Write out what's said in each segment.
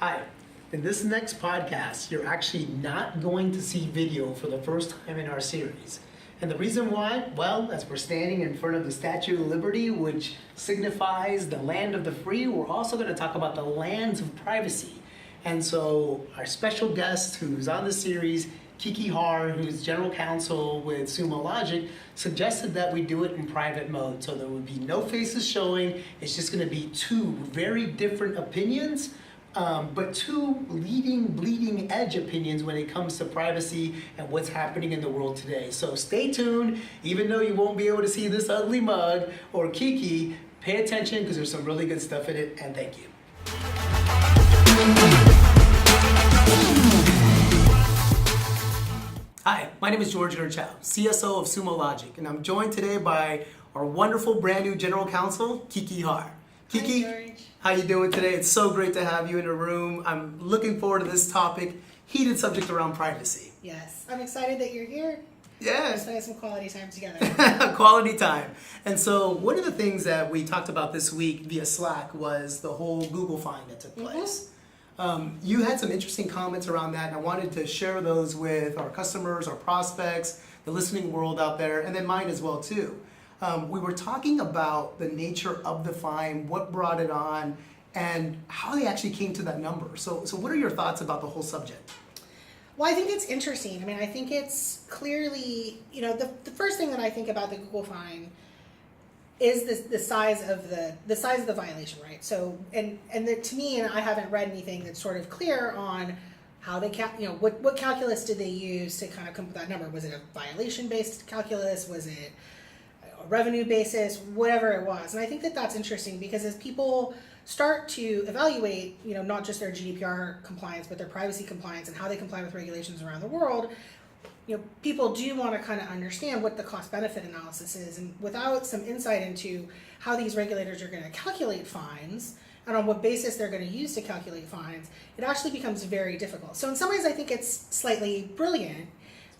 Hi. In this next podcast, you're actually not going to see video for the first time in our series. And the reason why, well, as we're standing in front of the Statue of Liberty, which signifies the land of the free, we're also going to talk about the lands of privacy. And so our special guest who's on the series, Kiki, who's general counsel with Sumo Logic, suggested that we do it in private mode. So there would be no faces showing. It's just going to be two very different opinions, but two leading, bleeding edge opinions when it comes to privacy and what's happening in the world today. So stay tuned, even though you won't be able to see this ugly mug or Kiki, pay attention because there's some really good stuff in it, and thank you. Hi, my name is George Gerchow, CSO of Sumo Logic, and I'm joined today by our wonderful brand new general counsel, Kiki Haar. Kiki, hi, how you doing today? It's so great to have you in the room. I'm looking forward to this topic, heated subject around privacy. Yes, I'm excited that you're here. Yeah. We're spending some quality time together. Quality time. And so one of the things that we talked about this week via Slack was the whole Google fine that took place. You had some interesting comments around that, and I wanted to share those with our customers, our prospects, the listening world out there, and then mine as well too. We were talking about the nature of the fine, what brought it on, and how they actually came to that number. So what are your thoughts about the whole subject? Well, I think it's interesting. I mean, I think it's clearly, the first thing that I think about the Google fine is the size of the violation, right? So, to me, and I haven't read anything that's sort of clear on how they what calculus did they use to kind of come up with that number? Was it a violation-based calculus? Was it a revenue basis? Whatever it was, and I think that that's interesting because as people start to evaluate, not just their GDPR compliance, but their privacy compliance and how they comply with regulations around the world, people do want to kind of understand what the cost-benefit analysis is, and without some insight into how these regulators are going to calculate fines and on what basis they're going to use to calculate fines, it actually becomes very difficult. So in some ways, I think it's slightly brilliant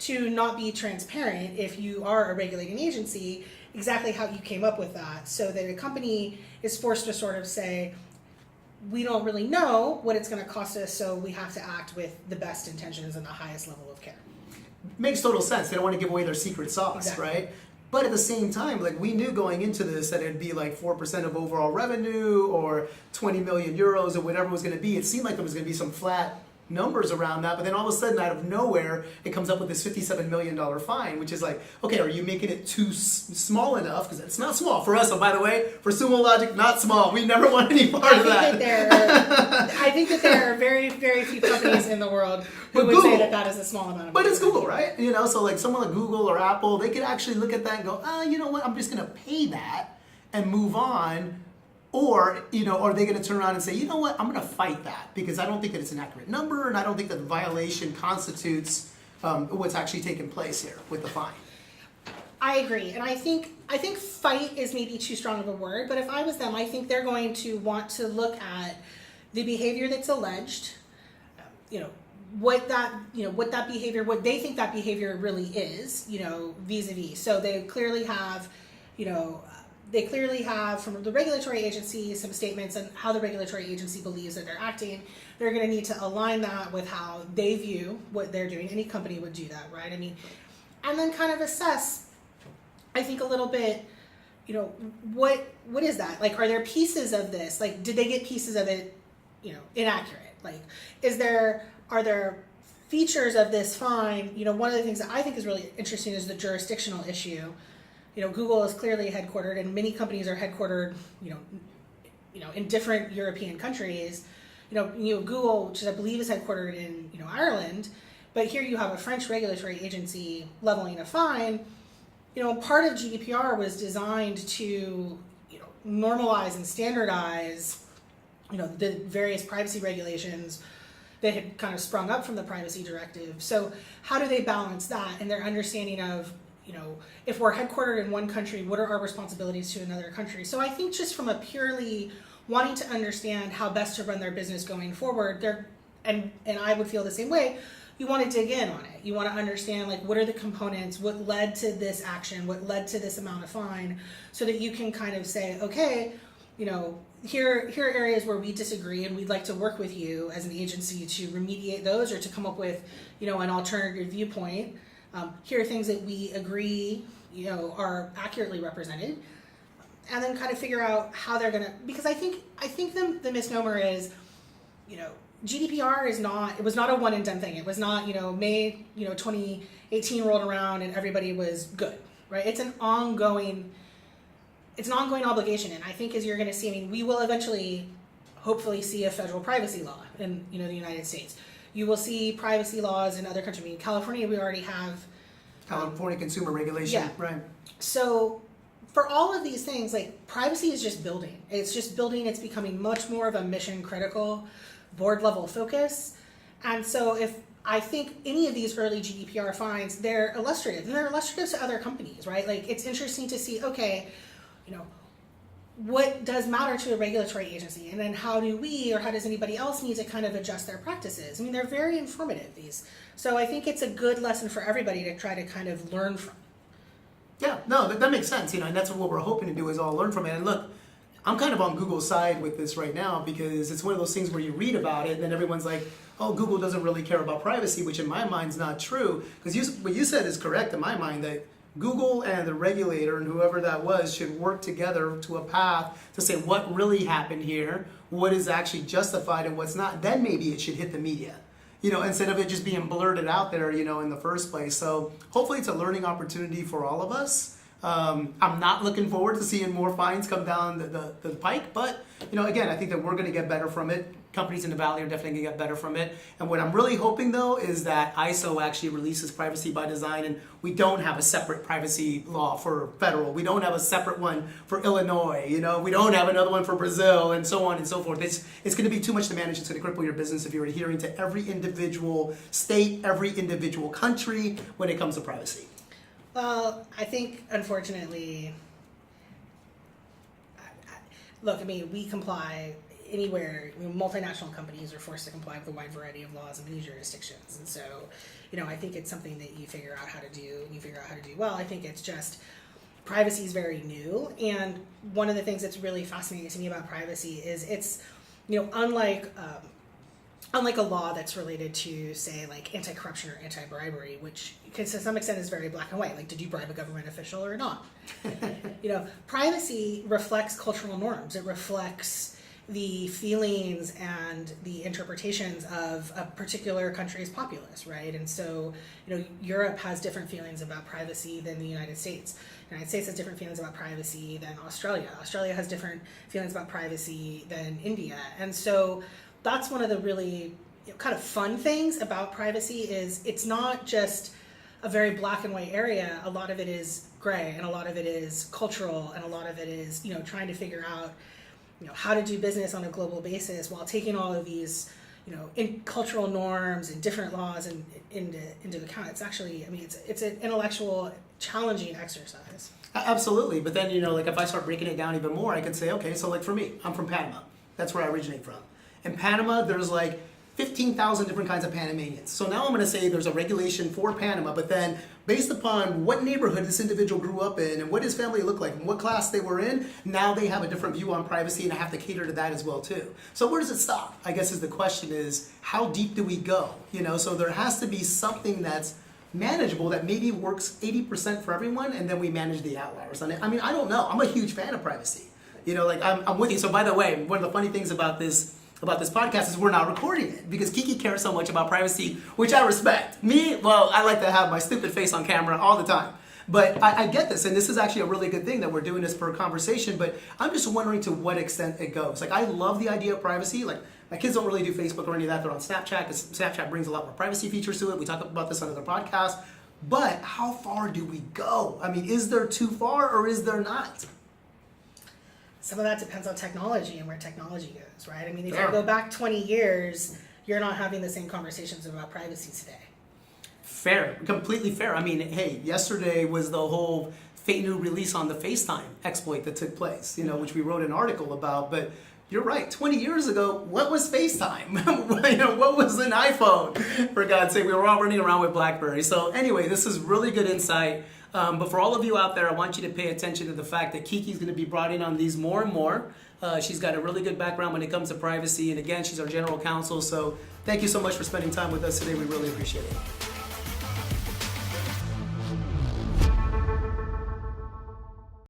to not be transparent if you are a regulating agency exactly how you came up with that, so that a company is forced to sort of say, we don't really know what it's going to cost us, so we have to act with the best intentions and the highest level of care. Makes total sense. They don't want to give away their secret sauce, Exactly. Right? But at the same time, we knew going into this that it'd be like 4% of overall revenue or 20 million euros or whatever it was going to be. It seemed like there was going to be some flat numbers around that, but then all of a sudden, out of nowhere, it comes up with this $57 million fine, which is like, okay, are you making it too small enough? Because it's not small for us. So by the way, for Sumo Logic, not small. We never want any part of that. I think that there are very, very few companies in the world who would say that is a small amount of money. But it's Google, right? So like someone like Google or Apple, they could actually look at that and go, you know what, I'm just going to pay that and move on. Or, are they going to turn around and say, you know what, I'm going to fight that because I don't think that it's an accurate number and I don't think that the violation constitutes what's actually taking place here with the fine. I agree. And I think fight is maybe too strong of a word, but if I was them, I think they're going to want to look at the behavior that's alleged, what they think that behavior really is, vis-a-vis. So they clearly have, from the regulatory agency some statements on how the regulatory agency believes that they're acting. They're going to need to align that with how they view what they're doing. Any company would do that, right? I mean, and then kind of assess, I think, a little bit, what is that? Like, are there pieces of this? Like, did they get pieces of it, inaccurate? Like, are there features of this fine? One of the things that I think is really interesting is the jurisdictional issue. Google is clearly headquartered, and many companies are headquartered, in different European countries. Google, which I believe is headquartered in, Ireland, but here you have a French regulatory agency leveling a fine. Part of GDPR was designed to, normalize and standardize, the various privacy regulations that had kind of sprung up from the privacy directive. So how do they balance that and their understanding of, if we're headquartered in one country, what are our responsibilities to another country? So I think just from a purely wanting to understand how best to run their business going forward, and I would feel the same way, you want to dig in on it. You want to understand, what are the components, what led to this action, what led to this amount of fine, so that you can kind of say, okay, here are areas where we disagree and we'd like to work with you as an agency to remediate those or to come up with, an alternative viewpoint. Here are things that we agree, are accurately represented. And then kind of figure out how they're gonna, because I think the misnomer is, GDPR was not a one and done thing. It was not, May, 2018 rolled around and everybody was good, right? It's an ongoing obligation. And I think as you're gonna see, we will eventually, hopefully see a federal privacy law in, the United States. You will see privacy laws in other countries. California, we already have. California consumer regulation, yeah. Right. So for all of these things, like privacy is just building. It's just building. It's becoming much more of a mission critical board level focus. And so I think any of these early GDPR fines, they're illustrative and they're illustrative to other companies, right? Like it's interesting to see, okay, what does matter to a regulatory agency? And then how does anybody else need to kind of adjust their practices? They're very informative, these. So I think it's a good lesson for everybody to try to kind of learn from. Yeah, no, that makes sense, and that's what we're hoping to do is all learn from it. And look, I'm kind of on Google's side with this right now because it's one of those things where you read about it and then everyone's like, oh, Google doesn't really care about privacy, which in my mind is not true. Because what you said is correct in my mind, that Google and the regulator and whoever that was should work together to a path to say what really happened here, what is actually justified and what's not. Then maybe it should hit the media, instead of it just being blurted out there, in the first place. So hopefully it's a learning opportunity for all of us. I'm not looking forward to seeing more fines come down the pike, but again, I think that we're going to get better from it. Companies in the Valley are definitely going to get better from it. And what I'm really hoping though is that ISO actually releases privacy by design, and we don't have a separate privacy law for federal. We don't have a separate one for Illinois. We don't have another one for Brazil, and so on and so forth. It's going to be too much to manage. It's going to cripple your business if you're adhering to every individual state, every individual country when it comes to privacy. Well, I think, unfortunately, look, we comply anywhere. Multinational companies are forced to comply with a wide variety of laws in many jurisdictions. And so, I think it's something that you figure out how to do, and you figure out how to do well. I think it's just, privacy is very new. And one of the things that's really fascinating to me about privacy is it's, unlike a law that's related to, say, like anti-corruption or anti-bribery, which to some extent is very black and white, like did you bribe a government official or not? Privacy reflects cultural norms. It reflects the feelings and the interpretations of a particular country's populace, right? And so, Europe has different feelings about privacy than the United States. The United States has different feelings about privacy than Australia. Australia has different feelings about privacy than India. And so that's one of the really kind of fun things about privacy is it's not just a very black and white area. A lot of it is gray, and a lot of it is cultural, and a lot of it is, trying to figure out, how to do business on a global basis while taking all of these, cultural norms and different laws into account. It's actually, it's an intellectual, challenging exercise. Absolutely, but then, like if I start breaking it down even more, I could say, okay, so like for me, I'm from Panama. That's where I originate from. In Panama, there's like 15,000 different kinds of Panamanians. So now I'm going to say there's a regulation for Panama, but then based upon what neighborhood this individual grew up in and what his family looked like and what class they were in, now they have a different view on privacy, and I have to cater to that as well too. So where does it stop? I guess is the question is, how deep do we go? So there has to be something that's manageable that maybe works 80% for everyone, and then we manage the outliers. I don't know. I'm a huge fan of privacy. I'm with you. So by the way, one of the funny things about this podcast is we're not recording it because Kiki cares so much about privacy, which I respect. Me, well, I like to have my stupid face on camera all the time. But I get this, and this is actually a really good thing that we're doing this for a conversation, but I'm just wondering to what extent it goes. Like, I love the idea of privacy. Like, my kids don't really do Facebook or any of that. They're on Snapchat because Snapchat brings a lot more privacy features to it. We talk about this on other podcasts. But how far do we go? Is there too far or is there not? Some of that depends on technology and where technology goes, right? If Sure. you go back 20 years, you're not having the same conversations about privacy today. Fair, completely fair. Hey, yesterday was the whole fake new release on the FaceTime exploit that took place, which we wrote an article about. But you're right, 20 years ago, what was FaceTime? What was an iPhone? For God's sake, we were all running around with BlackBerry. So anyway, this is really good insight. But for all of you out there, I want you to pay attention to the fact that Kiki's going to be brought in on these more and more. She's got a really good background when it comes to privacy, and again, she's our general counsel. So thank you so much for spending time with us today. We really appreciate it.